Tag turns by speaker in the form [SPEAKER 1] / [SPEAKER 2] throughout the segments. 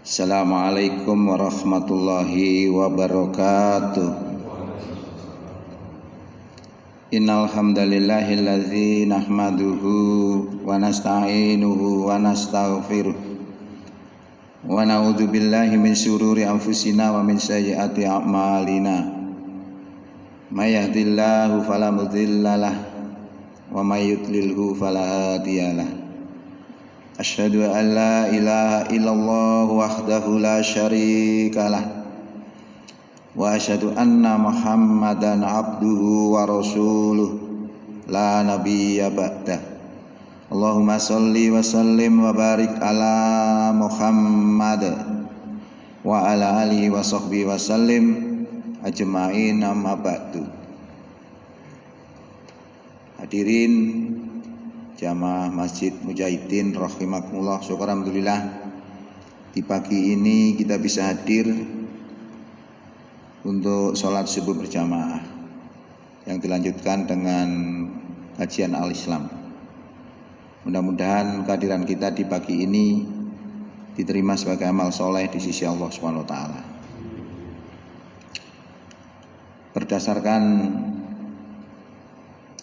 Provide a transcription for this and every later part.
[SPEAKER 1] Assalamualaikum warahmatullahi wabarakatuh. Innal hamdalillahilladzi nahmaduhu wa nasta'inuhu wa nastaghfiruh wa na'udzu billahi min syururi anfusina wa min sayyiati a'malina. May yahdihillahu fala mudhillalah wa may yudlilhu fala hadiyalah. Asyhadu an la ilaha illallah wahdahu la syarikalah wa asyhadu anna Muhammadan abduhu wa rasuluh la nabiyya ba'dah. Allahumma shalli wa sallim wa barik ala Muhammad wa ala alihi wa sahbihi wa sallim ajma'in, amma ba'du. Hadirin jamaah Masjid Mujahidin rahimakumullah, syukur alhamdulillah di pagi ini kita bisa hadir untuk sholat subuh berjamaah yang dilanjutkan dengan kajian al-Islam. Mudah-mudahan kehadiran kita di pagi ini diterima sebagai amal soleh di sisi Allah Subhanahu wa taala. Berdasarkan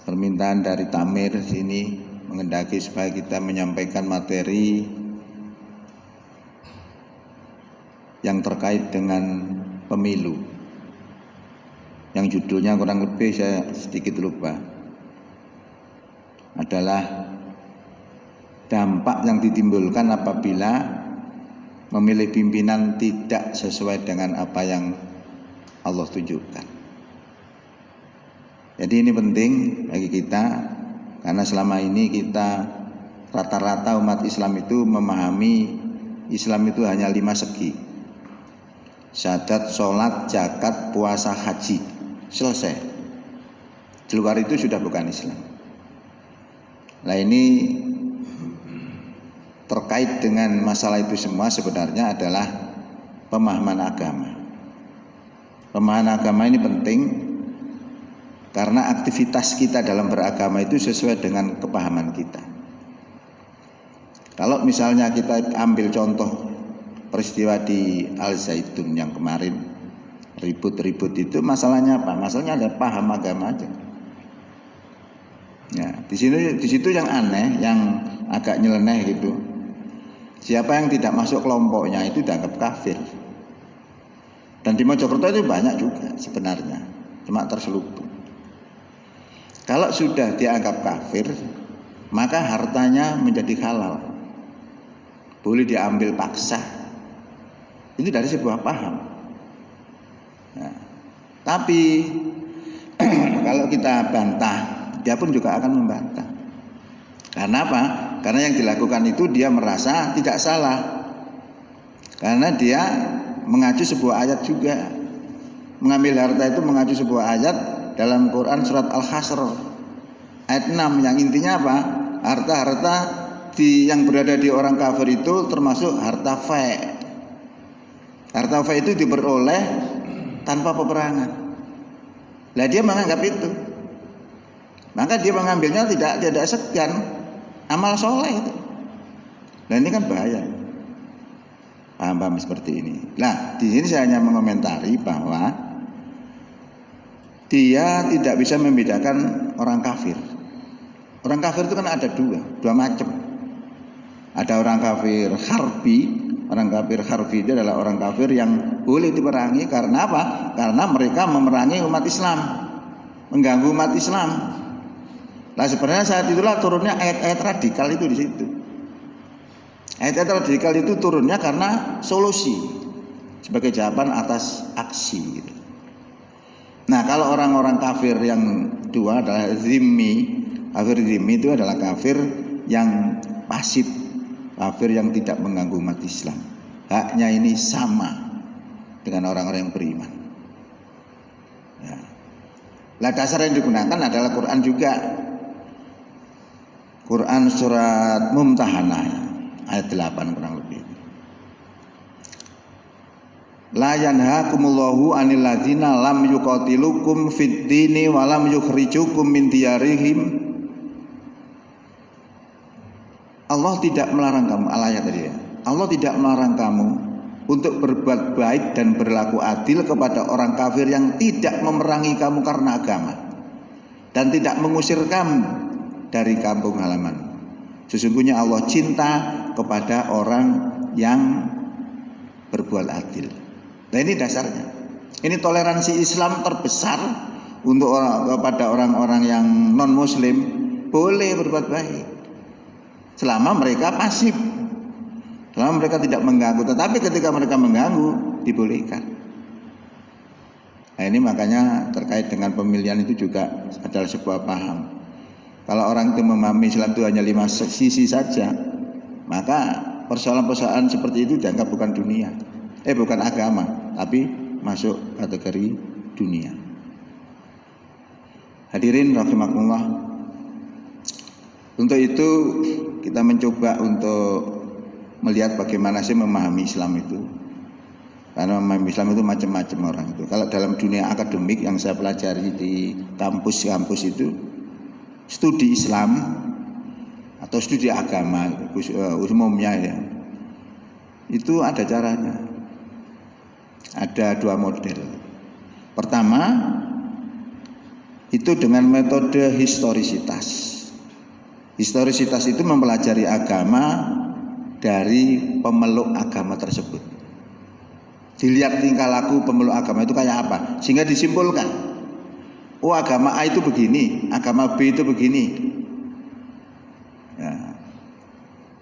[SPEAKER 1] permintaan dari Tamir sini mengendaki supaya kita menyampaikan materi yang terkait dengan pemilu, yang judulnya kurang lebih saya sedikit lupa, adalah dampak yang ditimbulkan apabila memilih pimpinan tidak sesuai dengan apa yang Allah tunjukkan. Jadi ini penting bagi kita, karena selama ini kita rata-rata umat Islam itu memahami Islam itu hanya 5 segi: syahadat, sholat, zakat, puasa, haji. Selesai. Di luar itu sudah bukan Islam. Nah, ini terkait dengan masalah itu semua sebenarnya adalah pemahaman agama. Pemahaman agama ini penting karena aktivitas kita dalam beragama itu sesuai dengan kepahaman kita. Kalau misalnya kita ambil contoh peristiwa di Al-Zaitun yang kemarin, ribut-ribut itu masalahnya apa? Masalahnya ada paham agama aja. Ya, di situ yang aneh, yang agak nyeleneh gitu. Siapa yang tidak masuk kelompoknya itu dianggap kafir. Dan di Mojokerto itu banyak juga sebenarnya, cuma terselubung. Kalau sudah dianggap kafir, maka hartanya menjadi halal, boleh diambil paksa. Ini dari sebuah paham. Nah, tapi kalau kita bantah, dia pun juga akan membantah. Karena apa? Karena yang dilakukan itu dia merasa tidak salah, karena dia mengacu sebuah ayat juga. Mengambil harta itu mengacu sebuah ayat dalam Quran surat Al-Hasr ayat 6 yang intinya apa? Harta-harta yang berada di orang kafir itu termasuk harta fai'. Harta fai' itu diperoleh tanpa peperangan. Lah dia menganggap itu, maka dia mengambilnya tidak segan, amal soleh itu. Nah ini kan bahaya, paham-paham seperti ini. Nah di sini saya hanya mengomentari bahwa dia tidak bisa membedakan orang kafir. Orang kafir itu kan ada dua macam. Ada orang kafir harbi. Orang kafir harbi itu adalah orang kafir yang boleh diperangi. Karena apa? Karena mereka memerangi umat Islam, mengganggu umat Islam. Nah sebenarnya saat itulah turunnya ayat-ayat radikal itu di situ. Ayat-ayat radikal itu turunnya karena solusi, sebagai jawaban atas aksi gitu. Nah kalau orang-orang kafir yang dua adalah zimmi. Kafir zimmi itu adalah kafir yang pasif, kafir yang tidak mengganggu umat Islam. Haknya ini sama dengan orang-orang yang beriman. Ya. Nah dasar yang digunakan adalah Quran juga. Quran surat Mumtahanah ayat 8 kurang lebih. La yanhakumullahu anil ladzina lam yuqatilukum fid dini wa lam yukhrijukum min diyarihim. Allah tidak melarang kamu, ayat tadi ya. Allah tidak melarang kamu untuk berbuat baik dan berlaku adil kepada orang kafir yang tidak memerangi kamu karena agama dan tidak mengusir kamu dari kampung halaman. Sesungguhnya Allah cinta kepada orang yang berbuat adil. Nah, ini dasarnya. Ini toleransi Islam terbesar untuk kepada orang-orang yang non muslim, boleh berbuat baik selama mereka pasif, selama mereka tidak mengganggu. Tetapi ketika mereka mengganggu, dibolehkan. Nah, ini makanya terkait dengan pemilihan itu juga adalah sebuah paham. Kalau orang itu memahami Islam itu hanya 5 sisi saja, maka persoalan-persoalan seperti itu dianggap bukan dunia, bukan agama, tapi masuk kategori dunia. Hadirin rahimakumullah. Untuk itu kita mencoba untuk melihat bagaimana sih memahami Islam itu. Karena memahami Islam itu macam-macam orang itu. Kalau dalam dunia akademik yang saya pelajari di kampus-kampus itu, studi Islam atau studi agama umumnya ya, itu ada caranya. Ada 2 model. Pertama, itu dengan metode historisitas. Historisitas itu mempelajari agama dari pemeluk agama tersebut. Dilihat tingkah laku pemeluk agama itu kayak apa, sehingga disimpulkan, oh agama A itu begini, agama B itu begini. Ya.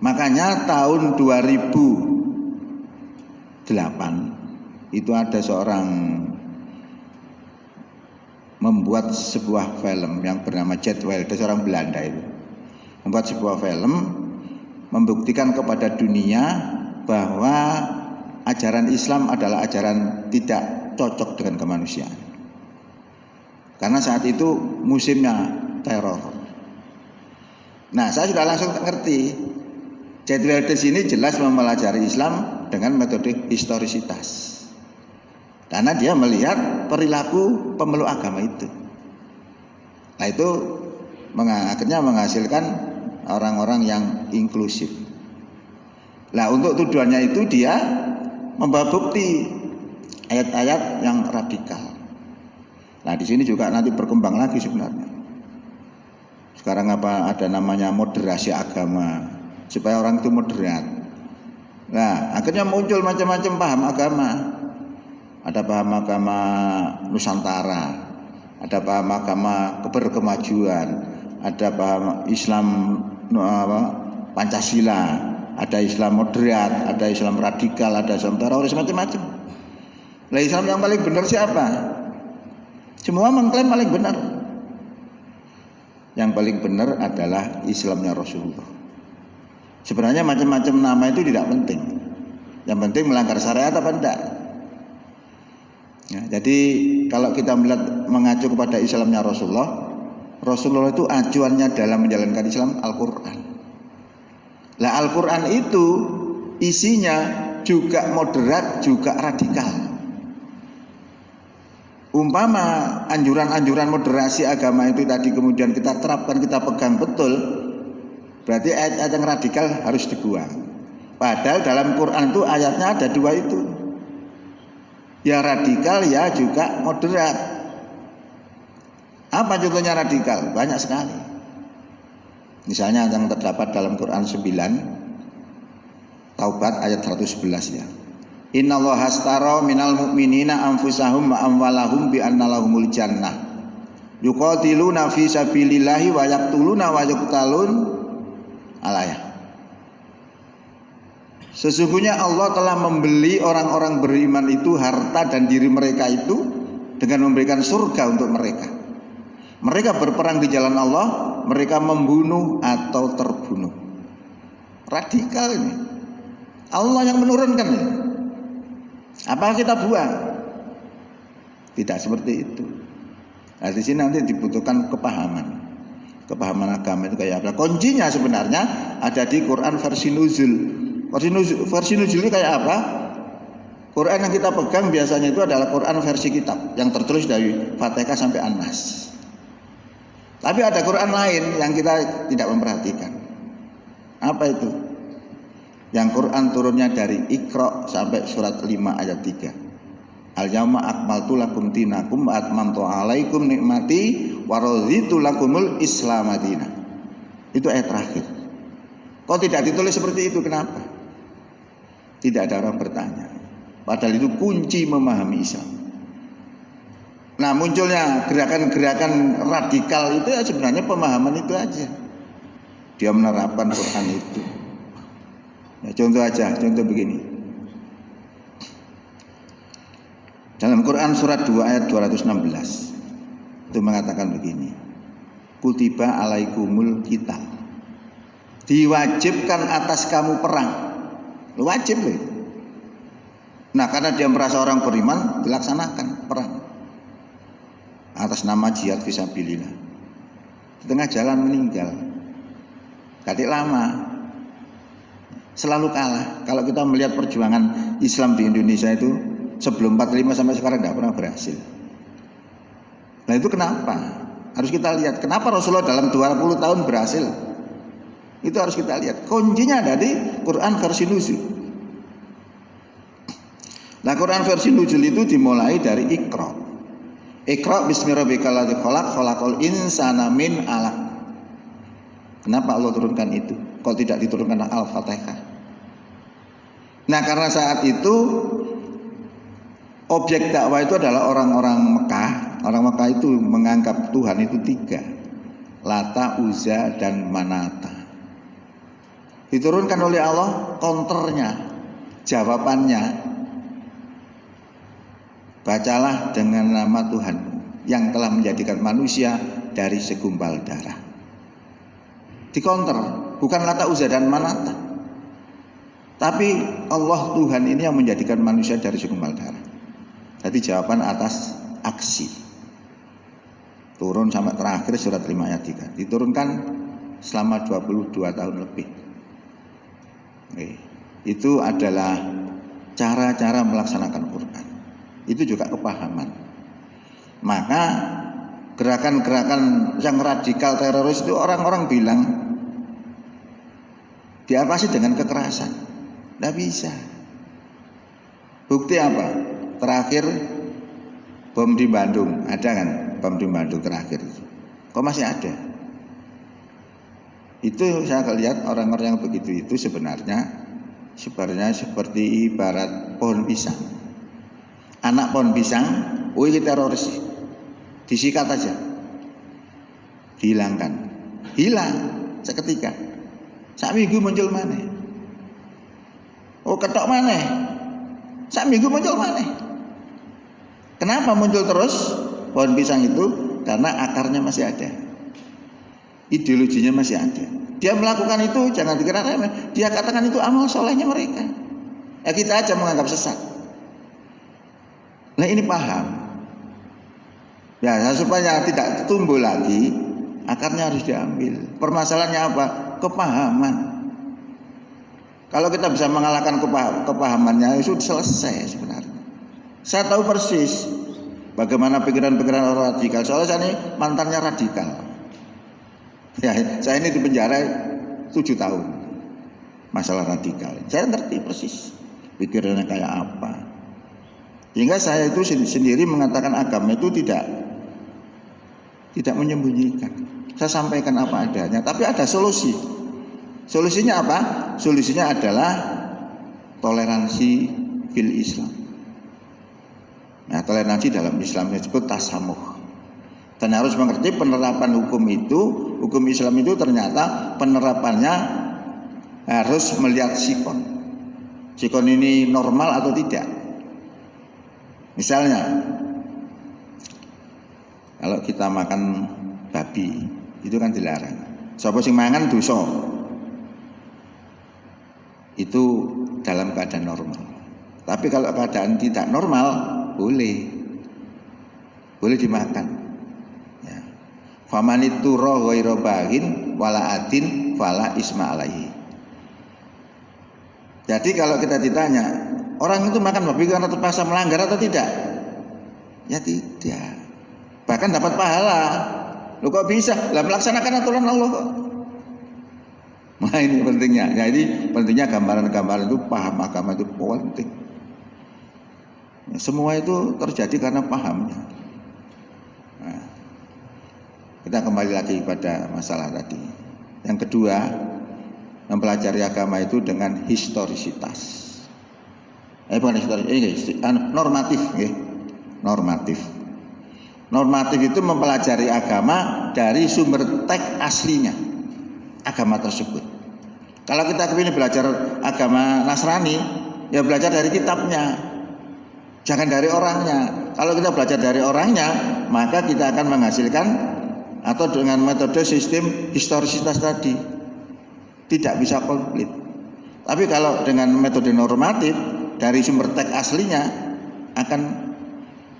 [SPEAKER 1] Makanya tahun 2008 itu ada seorang membuat sebuah film yang bernama Geert Wilders, seorang Belanda itu membuat sebuah film membuktikan kepada dunia bahwa ajaran Islam adalah ajaran tidak cocok dengan kemanusiaan. Karena saat itu musimnya teror. Nah, saya sudah langsung ngerti. Geert Wilders ini jelas mempelajari Islam dengan metode historisitas. Karena dia melihat perilaku pemeluk agama itu. Nah, itu akhirnya menghasilkan orang-orang yang inklusif. Nah, untuk tujuannya itu dia membawa bukti ayat-ayat yang radikal. Nah, di sini juga nanti berkembang lagi sebenarnya. Sekarang ada namanya moderasi agama, supaya orang itu moderat. Nah, akhirnya muncul macam-macam paham agama. Ada paham agama Nusantara, ada paham agama berkemajuan, ada paham Islam Pancasila, ada Islam moderat, ada Islam radikal, ada Islam teroris, macam-macam. Nah, Islam yang paling benar siapa? Semua mengklaim paling benar. Yang paling benar adalah Islamnya Rasulullah. Sebenarnya macam-macam nama itu tidak penting. Yang penting melanggar syariat apa enggak. Ya, jadi kalau kita melihat mengacu kepada Islamnya Rasulullah, Rasulullah itu acuannya dalam menjalankan Islam Al-Quran. Nah, Al-Quran itu isinya juga moderat, juga radikal. Umpama anjuran-anjuran moderasi agama itu tadi kemudian kita terapkan, kita pegang betul, berarti ayat-ayat yang radikal harus dibuang. Padahal dalam Quran itu ayatnya ada 2 itu. Ya radikal, ya juga moderat. Apa contohnya radikal? Banyak sekali. Misalnya yang terdapat dalam Quran 9 Taubat ayat 111 ya. Innallaha astara minal mu'minina anfusahum wa amwalahum bi anna lahumul jannah. Yuqatiluna fi sabilillahi wa yaqtuluna wa yuqtalun. Al-ayah. Sesungguhnya Allah telah membeli orang-orang beriman itu harta dan diri mereka itu dengan memberikan surga untuk mereka. Mereka berperang di jalan Allah, mereka membunuh atau terbunuh. Radikal ini. Allah yang menurunkan ini. Apa kita buang? Tidak seperti itu. Nah, di sini nanti dibutuhkan kepahaman. Kepahaman agama itu kayak apa? Kuncinya sebenarnya ada di Quran versi nuzul. Versi nuzul ini kayak apa? Quran yang kita pegang biasanya itu adalah Quran versi kitab yang tertulis dari Fatihah sampai An-Nas. Tapi ada Quran lain yang kita tidak memperhatikan. Apa itu? Yang Quran turunnya dari Iqra sampai surat 5 ayat 3. Al-yauma akmaltu lakum dinakum wa atmamtu alaikum nikmati wa raditu lakumul Islam madina. Itu ayat terakhir. Kok tidak ditulis seperti itu, kenapa? Tidak ada orang bertanya. Padahal itu kunci memahami Islam. Nah, munculnya gerakan-gerakan radikal itu ya sebenarnya pemahaman itu aja. Dia menerapkan Quran itu. Ya, contoh begini. Dalam Quran surat 2 ayat 216 itu mengatakan begini. Kutiba alaikumul qital. Diwajibkan atas kamu perang. Wajib loh. Nah, karena dia merasa orang beriman, dilaksanakan perang atas nama jihad fisabilillah. Di tengah jalan meninggal. Katik lama. Selalu kalah. Kalau kita melihat perjuangan Islam di Indonesia itu sebelum 45 sampai sekarang tidak pernah berhasil. Nah, itu kenapa? Harus kita lihat kenapa Rasulullah dalam 20 tahun berhasil. Itu harus kita lihat. Kuncinya ada di Quran versi nuzul. Nah, Quran versi nuzul itu dimulai dari Iqra. Iqra bismi rabbikal ladzi khalaq, khalaqal insana min 'alaq. Kenapa Allah turunkan itu? Kok tidak diturunkan Al-Fatihah? Nah, karena saat itu objek dakwah itu adalah orang-orang Mekah. Orang Mekah itu menganggap Tuhan itu 3. Lata, Uzza, dan Manata. Diturunkan oleh Allah counternya, jawabannya. Bacalah dengan nama Tuhan yang telah menjadikan manusia dari segumpal darah. Di counter, bukan Lata, Uzza, dan Manata, tapi Allah Tuhan ini yang menjadikan manusia dari segumpal darah. Jadi jawaban atas aksi. Turun sampai terakhir surat 5 ayat 3. Diturunkan selama 22 tahun lebih. Itu adalah cara-cara melaksanakan Quran. Itu juga kepahaman. Maka gerakan-gerakan yang radikal teroris itu orang-orang bilang diatasi dengan kekerasan. Tidak bisa. Bukti apa? Terakhir bom di Bandung, ada kan? Bom di Bandung terakhir itu. Kok masih ada? Itu saya lihat orang-orang yang begitu itu sebenarnya seperti ibarat pohon pisang. Anak pohon pisang, ini teroris, disikat aja, dihilangkan, hilang seketika. Sak minggu muncul mana? Oh, ketok mana? Sak minggu muncul mana? Kenapa muncul terus pohon pisang itu? Karena akarnya masih ada, ideologinya masih ada. Dia melakukan itu jangan dikira remeh. Dia katakan itu amal solehnya mereka. Ya kita aja menganggap sesat. Nah, ini paham. Ya, supaya tidak tumbuh lagi, akarnya harus diambil. Permasalahannya apa? Kepahaman. Kalau kita bisa mengalahkan kepahamannya, itu selesai sebenarnya. Saya tahu persis bagaimana pikiran-pikiran orang radikal. Soalnya saya ini mantannya radikal. Ya, saya ini di penjara 7 tahun. Masalah radikal. Saya ngerti persis pikirannya kayak apa. Sehingga saya itu sendiri mengatakan agama itu tidak menyembunyikan. Saya sampaikan apa adanya, tapi ada solusi. Solusinya apa? Solusinya adalah toleransi fil Islam. Nah, toleransi dalam Islam disebut tasamuh. Dan harus mengerti penerapan hukum Islam itu ternyata penerapannya harus melihat sikon. Sikon ini normal atau tidak. Misalnya, kalau kita makan babi, itu kan dilarang. Sapa sing mangan dosa. Itu dalam keadaan normal. Tapi kalau keadaan tidak normal, boleh dimakan. Ya. Famanitu ghairu baghin wala adin fala isma alaihi. Jadi kalau kita ditanya, orang itu makan babi karena terpaksa melanggar atau tidak? Ya tidak. Bahkan dapat pahala. Loh kok bisa? Lah melaksanakan aturan Allah kok. Nah ini pentingnya. Jadi pentingnya gambaran-gambaran itu, paham agama itu penting. Semua itu terjadi karena pahamnya. Nah, kita kembali lagi pada masalah tadi. Yang kedua, mempelajari agama itu dengan historisitas. Bukan historisitas, normatif, ya. Normatif. Normatif itu mempelajari agama dari sumber teks aslinya agama tersebut. Kalau kita kepingin belajar agama Nasrani, ya belajar dari kitabnya, jangan dari orangnya. Kalau kita belajar dari orangnya, maka kita akan menghasilkan atau dengan metode sistem historisitas tadi tidak bisa konflik. Tapi kalau dengan metode normatif dari sumber teks aslinya akan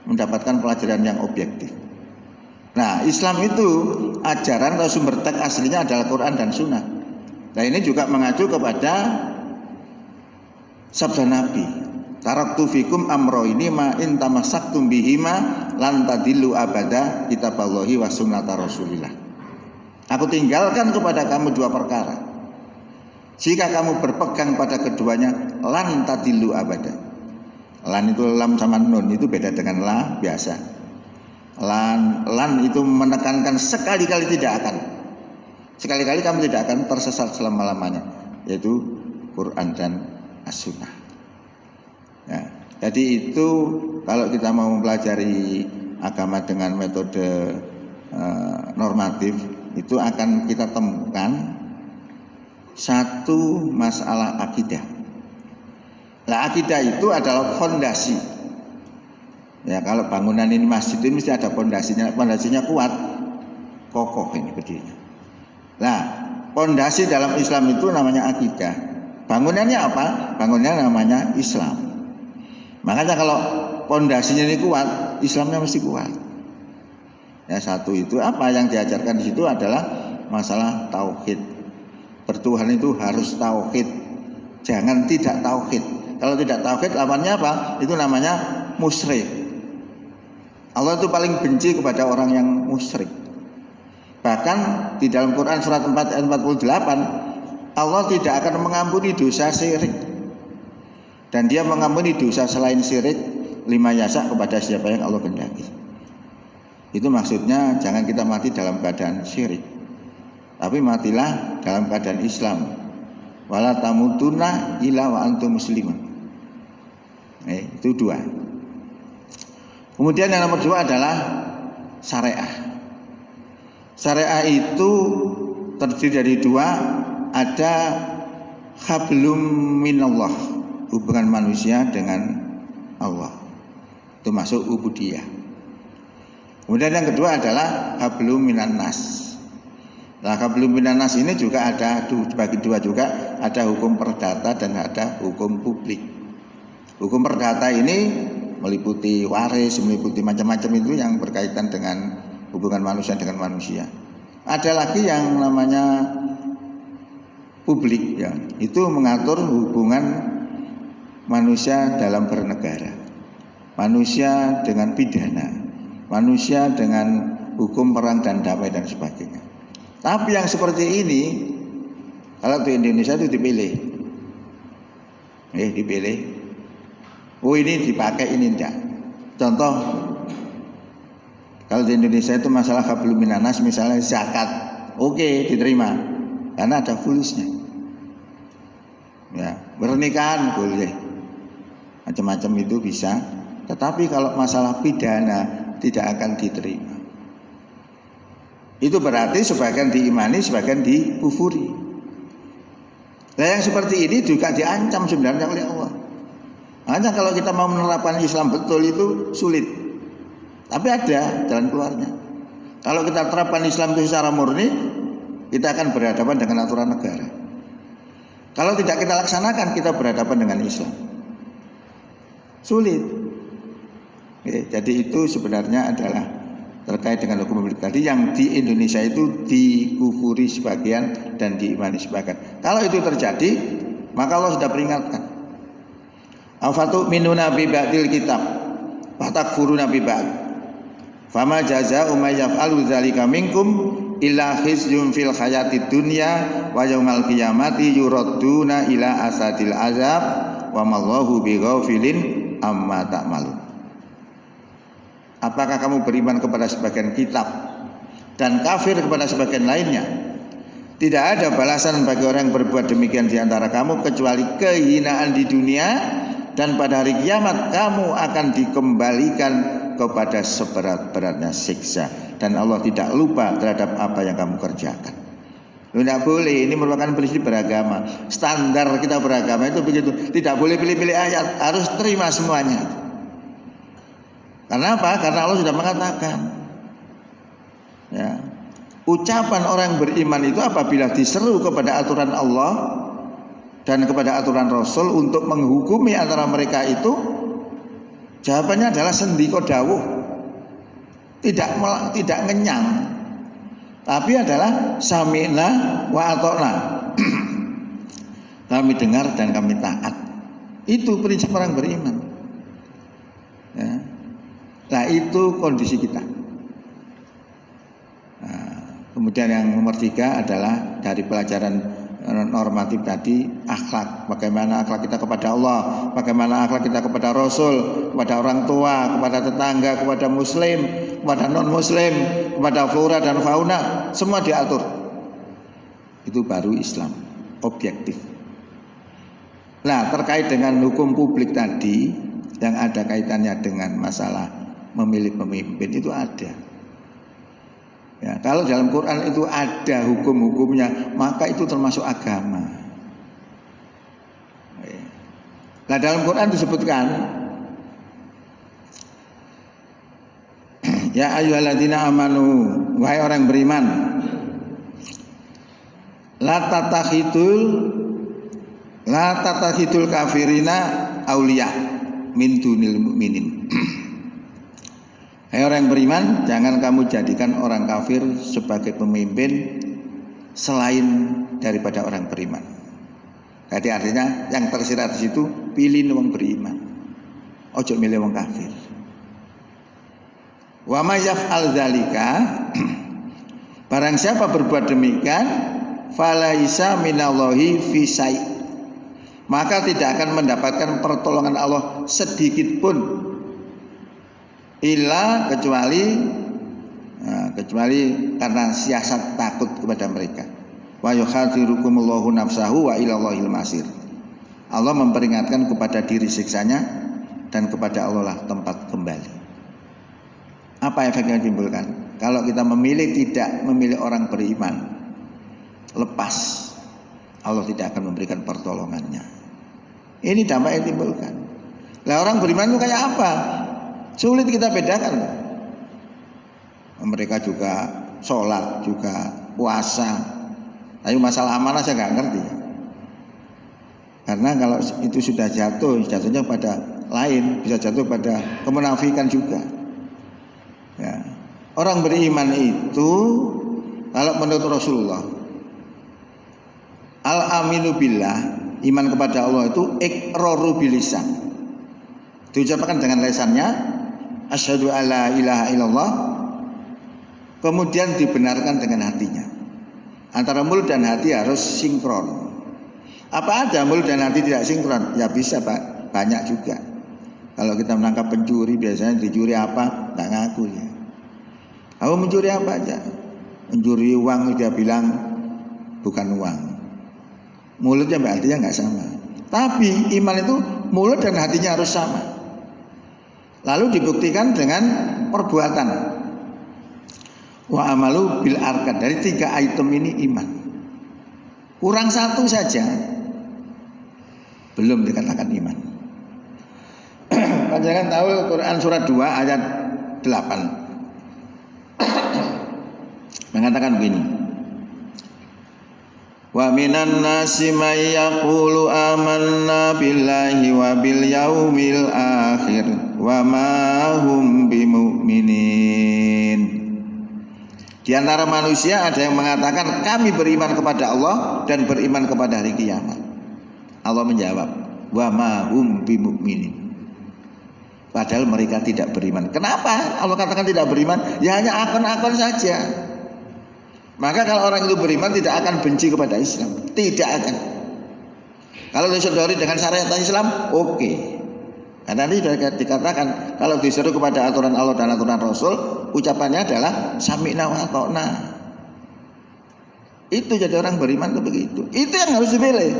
[SPEAKER 1] mendapatkan pelajaran yang objektif. Nah, Islam itu ajaran atau sumber teks aslinya adalah Quran dan Sunnah. Nah, ini juga mengacu kepada sabda Nabi, taraktu fikum amroini ma in tamassaktum bihima lan tadillu abada kitaballahi wa sunnata rasulillah. Aku tinggalkan kepada kamu dua perkara. Jika kamu berpegang pada keduanya, lan tadillu abada. Lan itu lam sama nun, itu beda dengan la biasa. Lan itu menekankan sekali-kali tidak akan. Sekali-kali kamu tidak akan tersesat selama-lamanya, yaitu Quran dan As-Sunnah. Ya, jadi itu kalau kita mau mempelajari agama dengan metode normatif, itu akan kita temukan satu masalah akidah. Nah, akidah itu adalah fondasi. Ya, kalau bangunan ini masjid ini mesti ada fondasinya. Fondasinya kuat, kokoh ini berdirinya. Nah, fondasi dalam Islam itu namanya akidah. Bangunannya apa? Bangunannya namanya Islam. Makanya kalau fondasinya ini kuat, Islamnya mesti kuat. Ya, satu itu apa yang diajarkan di situ adalah masalah tauhid. Bertuhan itu harus tauhid, jangan tidak tauhid. Kalau tidak tauhid lawannya apa? Itu namanya musyrik. Allah itu paling benci kepada orang yang musyrik. Bahkan di dalam Quran surat 4 ayat 48, Allah tidak akan mengampuni dosa syirik. Dan dia mengampuni dosa selain syirik 5 yasak kepada siapa yang Allah kehendaki. Itu maksudnya jangan kita mati dalam keadaan syirik, tapi matilah dalam keadaan Islam. Wala tamutunna illa wa antum muslimun. Itu dua. Kemudian yang nomor 2 adalah syariah. Syariah itu terdiri dari 2, ada hablum minallah, hubungan manusia dengan Allah. Itu masuk ubudiyah. Kemudian yang kedua adalah hablum minan nas. Nah, hablum minan nas ini juga ada dibagi 2 juga, ada hukum perdata dan ada hukum publik. Hukum perdata ini meliputi waris, meliputi macam-macam itu yang berkaitan dengan hubungan manusia dengan manusia. Ada lagi yang namanya publik, ya, itu mengatur hubungan manusia dalam bernegara, manusia dengan pidana, manusia dengan hukum perang dan damai dan sebagainya. Tapi yang seperti ini kalau di Indonesia itu dipilih. Dipilih. Oh, ini dipakai, ini enggak. Contoh, kalau di Indonesia itu masalah hablum minan nas, misalnya zakat, oke, diterima karena ada fulusnya. Ya, pernikahan boleh, macam-macam itu bisa. Tetapi kalau masalah pidana tidak akan diterima. Itu berarti sebagian diimani, sebagian dikufuri. Nah, yang seperti ini juga diancam sebenarnya oleh Allah. Hanya kalau kita mau menerapkan Islam betul itu sulit. Tapi ada jalan keluarnya. Kalau kita terapkan Islam itu secara murni, kita akan berhadapan dengan aturan negara. Kalau tidak kita laksanakan, kita berhadapan dengan Islam. Sulit. Jadi itu sebenarnya adalah terkait dengan hukum publik tadi yang di Indonesia itu dikufuri sebagian dan diimani sebagian. Kalau itu terjadi, maka Allah sudah peringatkan. Afatu minuna bi ba'dil kitab wa takfuruna bi ba'd. Fama jazaa'u may yaf'alu dzalika minkum illa khizyun fil hayatid dunya wa yaumal qiyamati yuradduna ila asadil azab wa mallahu bighafilin amma ta'malun. Apakah kamu beriman kepada sebagian kitab dan kafir kepada sebagian lainnya? Tidak ada balasan bagi orang yang berbuat demikian di antara kamu kecuali kehinaan di dunia, dan pada hari kiamat kamu akan dikembalikan kepada seberat-beratnya siksa, dan Allah tidak lupa terhadap apa yang kamu kerjakan. Tidak boleh, ini merupakan prinsip beragama. Standar kita beragama itu begitu, tidak boleh pilih-pilih ayat, harus terima semuanya. Karena apa? Karena Allah sudah mengatakan, ya, ucapan orang beriman itu apabila diseru kepada aturan Allah dan kepada aturan Rasul untuk menghukumi antara mereka itu, jawabannya adalah sendiko dawuh, tidak ngenyang, tapi adalah sami'na wa ata'na. Kami dengar dan kami taat. Itu prinsip orang beriman, ya. Nah, itu kondisi kita. Nah, kemudian yang nomor 3 adalah dari pelajaran normatif tadi, akhlak. Bagaimana akhlak kita kepada Allah, bagaimana akhlak kita kepada Rasul, kepada orang tua, kepada tetangga, kepada muslim, kepada non muslim, kepada flora dan fauna, semua diatur. Itu baru Islam objektif. Nah, terkait dengan hukum publik tadi yang ada kaitannya dengan masalah memilih pemimpin, itu ada. Ya, kalau dalam Quran itu ada hukum-hukumnya, maka itu termasuk agama. Nah, dalam Quran disebutkan, ya ayyuhalladzina amanu, wahai orang beriman, la tatakhidul kafirina auliya min dunil mu'minin. Hai orang yang beriman, jangan kamu jadikan orang kafir sebagai pemimpin selain daripada orang beriman. Jadi artinya yang tersirat di situ, pilih orang beriman, ojo milih orang kafir. Wa may yaf'al dzalika, barang siapa berbuat demikian, falaisa minallahi fi syai', maka tidak akan mendapatkan pertolongan Allah sedikit pun, illa kecuali karena siasat takut kepada mereka. Wa yukhadirukumullahu nafsahu wa ilallahil masir. Allah memperingatkan kepada diri siksanya, dan kepada Allah lah tempat kembali. Apa efek yang ditimbulkan? Kalau kita tidak memilih orang beriman, lepas, Allah tidak akan memberikan pertolongannya. Ini dampak yang ditimbulkan. Lah, orang beriman itu kayak apa? Sulit kita bedakan. Mereka juga sholat, juga puasa. Tapi masalah amanah saya nggak ngerti. Karena kalau itu sudah jatuhnya pada lain, bisa jatuh pada kemunafikan juga. Ya. Orang beriman itu, kalau menurut Rasulullah, al-aminu billah, iman kepada Allah itu iqraru bilisan, diucapkan dengan lisannya, asyhadu alla ilaha illallah, kemudian dibenarkan dengan hatinya. Antara mulut dan hati harus sinkron. Apa ada mulut dan hati tidak sinkron? Ya bisa, Pak, banyak juga. Kalau kita menangkap pencuri, biasanya dicuri apa? Nggak ngaku ya. Kamu mencuri apa aja? Mencuri uang, dia bilang bukan uang. Mulutnya mbak hatinya nggak sama. Tapi iman itu mulut dan hatinya harus sama. Lalu dibuktikan dengan perbuatan. Wa amalu bil arkan. Dari 3 item ini iman. Kurang 1 saja, belum dikatakan iman. Panjangan tahu Quran surat 2 ayat 8 mengatakan begini. Wa minan nasi may yaqulu amanna billahi wa bil yaumil akhir wa ma hum bimu'minin. Di antara manusia ada yang mengatakan kami beriman kepada Allah dan beriman kepada hari kiamat. Allah menjawab, wa ma hum bimu'minin. Padahal mereka tidak beriman. Kenapa Allah katakan tidak beriman? Ya hanya akun-akun saja. Maka kalau orang itu beriman tidak akan benci kepada Islam, tidak akan. Kalau disedori dengan syariat Islam, oke. Karena ini sudah dikatakan kalau diseru kepada aturan Allah dan aturan Rasul, ucapannya adalah sami'na wa ata'na. Itu jadi orang beriman itu begitu. Itu yang harus dipilih.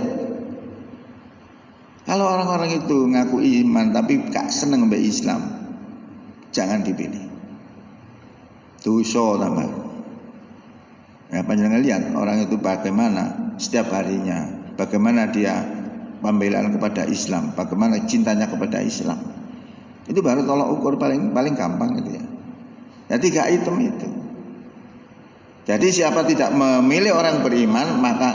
[SPEAKER 1] Kalau orang-orang itu ngaku iman tapi gak seneng sama Islam, jangan dipilih. Dosa tambah. Ya, panjenengan lihat orang itu bagaimana setiap harinya, bagaimana dia pembelaan kepada Islam, bagaimana cintanya kepada Islam. Itu baru tolak ukur paling gampang itu ya. Jadi gak item itu. Jadi siapa tidak memilih orang beriman, maka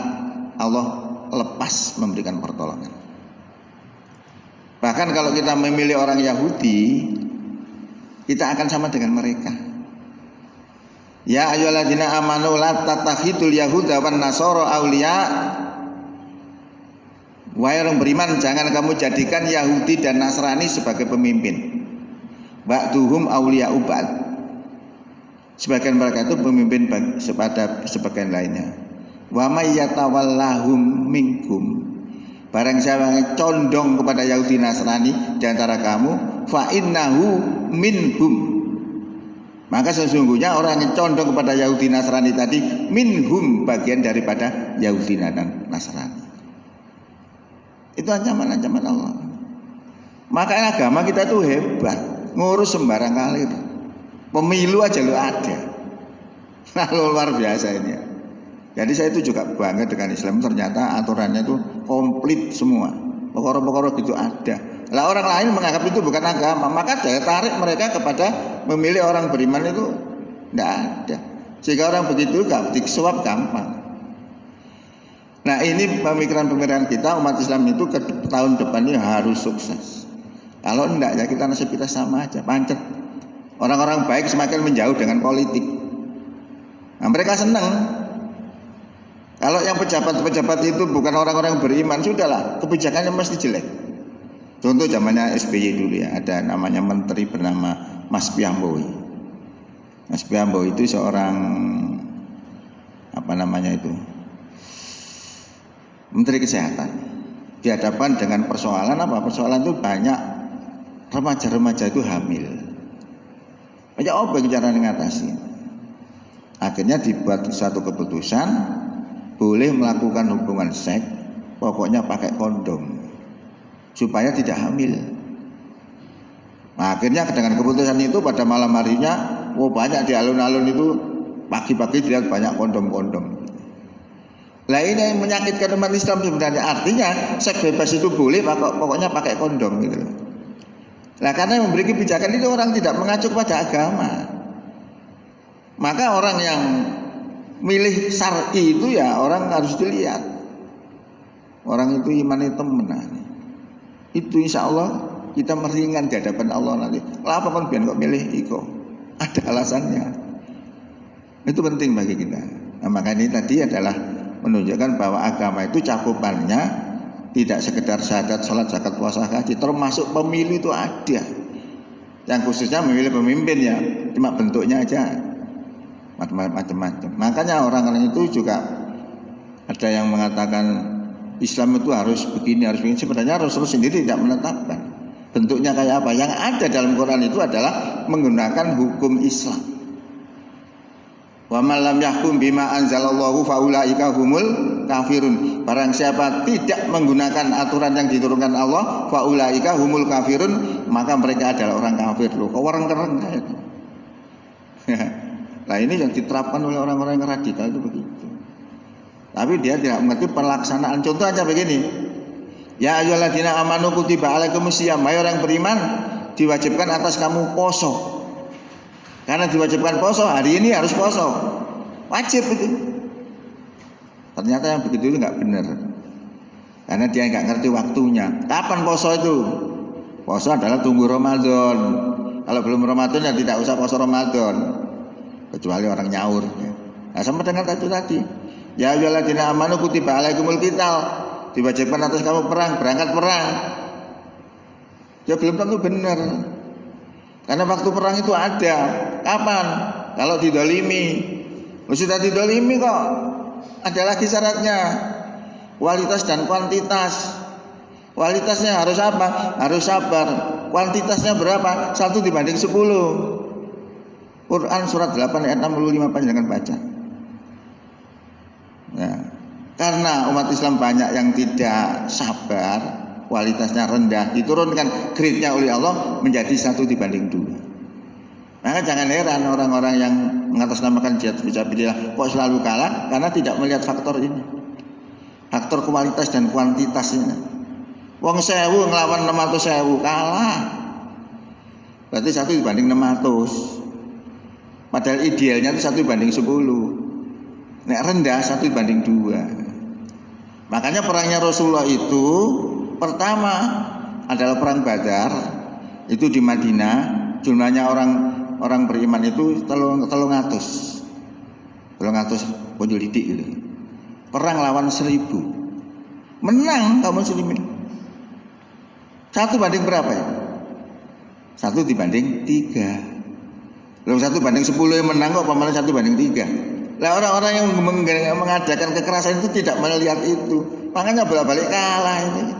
[SPEAKER 1] Allah lepas memberikan pertolongan. Bahkan kalau kita memilih orang Yahudi, kita akan sama dengan mereka. Ya ayyuhalladzina amanu la tattakhidul yahuda wan nasara auliya. Wahai orang beriman, jangan kamu jadikan Yahudi dan Nasrani sebagai pemimpin. Ba'duhum auliya ubad. Sebagian mereka itu pemimpin pada sebagian lainnya. Wa may yatawallahum minkum. Barang siapa yang condong kepada Yahudi Nasrani di antara kamu, fa innahu minhum. Maka sesungguhnya orang yang condong kepada Yahudi Nasrani tadi minhum, bagian daripada Yahudi dan Nasrani. Itu ancaman-ancaman Allah. Makanya agama kita tuh hebat, ngurus sembarang kalir. Pemilu aja lo ada. Nah, luar biasa ini ya. Jadi saya itu juga bangga dengan Islam. Ternyata aturannya itu komplit semua. Pokok-pokok gitu ada. Lah orang lain menganggap itu bukan agama, maka daya tarik mereka kepada memilih orang beriman itu tidak ada. Sehingga orang begitu gak disuap gampang. Nah ini pemikiran-pemikiran kita umat Islam itu ke tahun depan ini harus sukses. Kalau enggak ya kita nasib kita sama aja, pancet. Orang-orang baik semakin menjauh dengan politik. Nah mereka senang. Kalau yang pejabat-pejabat itu bukan orang-orang beriman, sudahlah kebijakannya mesti jelek. Contoh zamannya SBY dulu ya, ada namanya menteri bernama Mas Piamboi. Mas Piamboi itu seorang menteri kesehatan. Dihadapkan dengan persoalan apa? Persoalan itu banyak remaja-remaja itu hamil. Banyak apa cara mengatasi? Akhirnya dibuat suatu keputusan boleh melakukan hubungan seks, pokoknya pakai kondom supaya tidak hamil. Nah, akhirnya dengan keputusan itu pada malam harinya, banyak di alun-alun itu pagi-pagi dilihat banyak kondom-kondom. Lah ini yang menyakitkan umat Islam sebenarnya. Artinya seks bebas itu boleh, pokoknya pakai kondom gitu. Nah karena memberi kebijakan itu orang tidak mengacu pada agama. Maka orang yang milih syar'i itu ya orang harus dilihat. Orang itu imannya temenan. Itu insya Allah kita meringan di hadapan Allah nanti. Apa kan biar kok milih iko? Ada alasannya. Itu penting bagi kita. Nah, maka ini tadi adalah menunjukkan bahwa agama itu cakupannya tidak sekedar syahadat, salat, zakat, puasa, haji, termasuk pemilu itu ada. Yang khususnya memilih pemimpin ya, cuma bentuknya aja macam-macam. Makanya orang-orang itu juga ada yang mengatakan Islam itu harus begini, harus begini. Sebenarnya Rasul sendiri tidak menetapkan bentuknya kayak apa. Yang ada dalam Quran itu adalah menggunakan hukum Islam. Wa man lam yahkum bima anzalallahu faulaika humul kafirun. Barang siapa tidak menggunakan aturan yang diturunkan Allah, faulaika humul kafirun, maka mereka adalah orang kafir. Loh, kok orang keren itu. Nah ini yang diterapkan oleh orang-orang yang radikal itu begitu. Tapi dia tidak mengerti pelaksanaan. Contoh aja begini. Ya ayyuhalladzina amanu kutiba alaikumusiyam. Hai orang beriman, diwajibkan atas kamu poso. Karena diwajibkan poso, hari ini harus poso. Wajib itu. Ternyata yang begitu itu nggak benar. Karena dia nggak ngerti waktunya. Kapan poso itu? Poso adalah tunggu Ramadan. Kalau belum Ramadan ya tidak usah poso Ramadan. Kecuali orang nyaur. Nah sama dengan tadi. Ya ayyuhalladzina amanu kutiba alaikumul qital. Diwajibkan atas kamu perang, berangkat perang. Ya belum tentu benar. Karena waktu perang itu ada. Kapan? Kalau didolimi. Sudah didolimi kok. Ada lagi syaratnya, kualitas dan kuantitas. Kualitasnya harus apa? Harus sabar. Kuantitasnya berapa? 1:10. Quran surat 8 ayat 65 panjenengan baca. Ya. Karena umat Islam banyak yang tidak sabar, kualitasnya rendah, diturunkan grade-nya oleh Allah menjadi 1:2. Maka jangan heran orang-orang yang mengatasnamakan jihad fisabilillah kok selalu kalah, karena tidak melihat faktor ini, faktor kualitas dan kuantitas ini. Wong 1000 ngelawan 600.000 kalah, berarti 1:600. Padahal idealnya itu 1:10. Nek rendah 1:2. Makanya perangnya Rasulullah itu pertama adalah perang Badar, itu di Madinah. Jumlahnya orang beriman itu 300 ponjolidik gitu. Perang lawan 1000, menang kaum muslimin. 1 banding berapa ya? 1:3. Belum 1:10 yang menang kok, malah 1:3. Lah orang-orang yang mengadakan kekerasan itu tidak melihat itu, makanya bolak-balik kalah ini.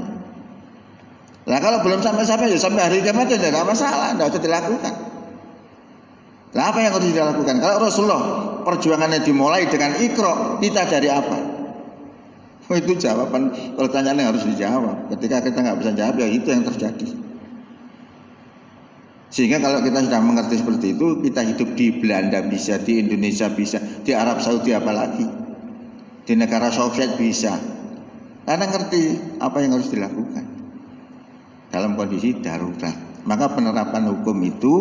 [SPEAKER 1] Lah kalau belum sampai ya sampai hari kiamat ya tidak ada masalah, tidak usah dilakukan. Lah apa yang harus dilakukan? Kalau Rasulullah perjuangannya dimulai dengan Iqra, kita dari apa? Itu jawaban pertanyaan yang harus dijawab. Ketika kita nggak bisa jawab, ya itu yang terjadi. Sehingga kalau kita sudah mengerti seperti itu, kita hidup di Belanda bisa, di Indonesia bisa, di Arab Saudi apalagi, di negara Soviet bisa. Karena ngerti apa yang harus dilakukan dalam kondisi darurat. Maka penerapan hukum itu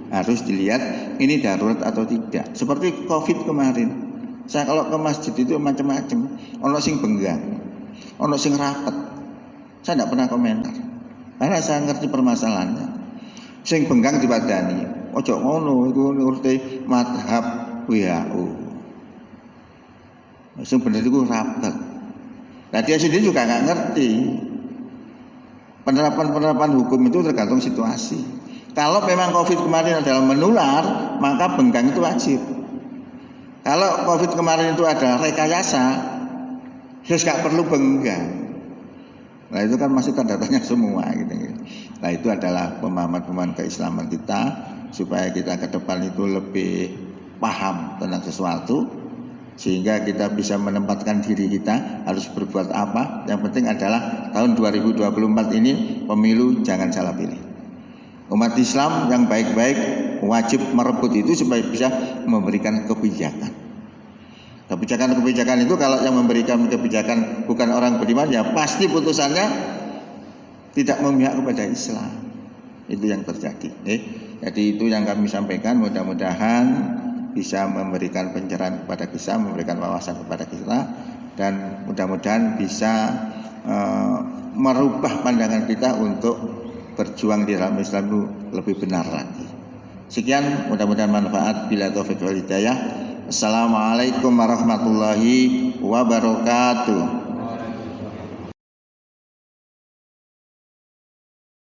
[SPEAKER 1] harus dilihat ini darurat atau tidak. Seperti COVID kemarin, saya kalau ke masjid itu macam-macam, ono sing benggang, ono sing rapet. Saya tidak pernah komentar, karena saya ngerti permasalahannya. Sing benggang dibadani, ojo ngono, itu nurti madhab WHO. Sing bener itu rapet. Nah dia sendiri juga nggak ngerti. Penerapan hukum itu tergantung situasi. Kalau memang COVID kemarin adalah menular, maka benggang itu wajib. Kalau COVID kemarin itu ada rekayasa, terus nggak perlu benggang. Nah itu kan masih tanda tanya semua gitu. Nah itu adalah pemahaman keislaman kita, supaya kita ke depan itu lebih paham tentang sesuatu, sehingga kita bisa menempatkan diri kita harus berbuat apa. Yang penting adalah tahun 2024 ini pemilu jangan salah pilih. Umat Islam yang baik-baik wajib merebut itu supaya bisa memberikan kebijakan. Kebijakan itu kalau yang memberikan kebijakan bukan orang beriman, ya pasti putusannya tidak memihak kepada Islam. Itu yang terjadi. Jadi itu yang kami sampaikan, mudah-mudahan bisa memberikan pencerahan kepada kita, memberikan wawasan kepada kita, dan mudah-mudahan bisa merubah pandangan kita untuk berjuang di dalam Islam itu lebih benar lagi. Sekian, mudah-mudahan manfaat. Bila taufiq wal hidayah. Assalamualaikum warahmatullahi wabarakatuh.